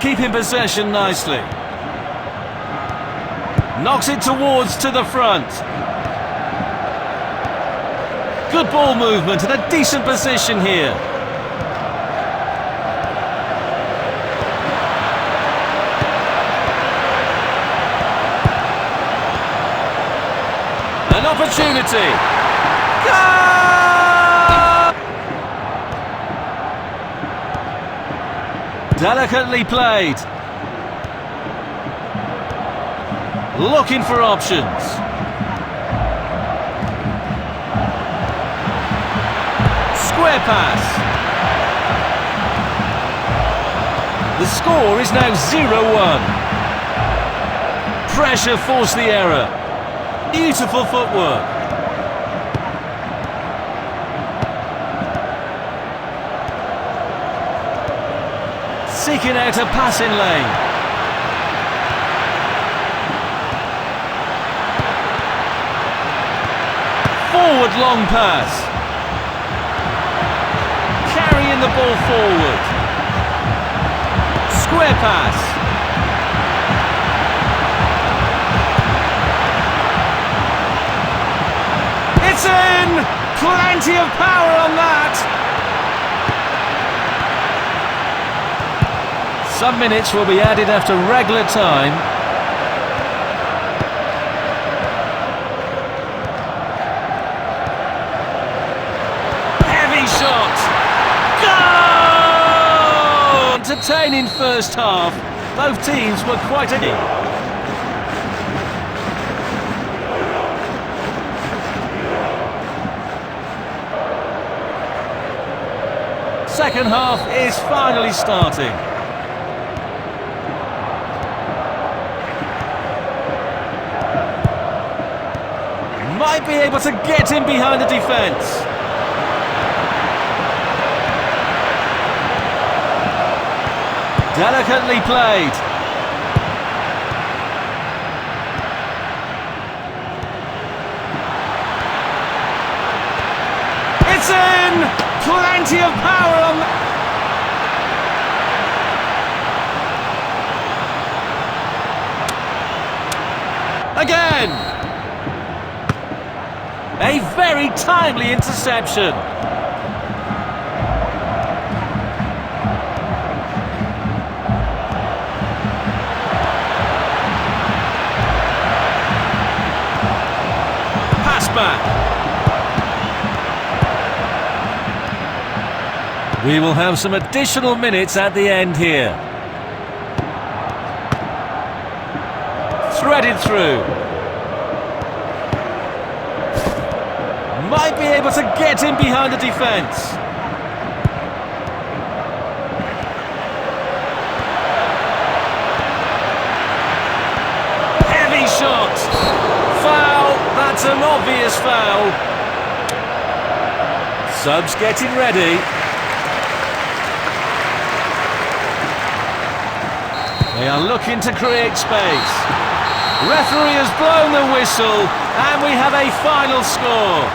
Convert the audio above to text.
Keeping possession nicely. Knocks it towards to the front. Good ball movement and a decent position here. An opportunity. Goal! Delicately played. Looking for options. Square pass. The score is now 0-1. Pressure forced the error. Beautiful footwork. Seeking out a passing lane. Forward long pass. Carrying the ball forward. Square pass. It's in! Plenty of power on that! Some minutes will be added after regular time. Heavy shot! Goal! Entertaining first half. Both teams were quite a... Second half is finally starting. Might be able to get in behind the defence. Delicately played. It's in! Plenty of power on... Again! A very timely interception. Pass back. We will have some additional minutes at the end here. Threaded through. Might be able to get in behind the defence. Heavy shot. Foul. That's an obvious foul. Subs getting ready. They are looking to create space. Referee has blown the whistle and we have a final score.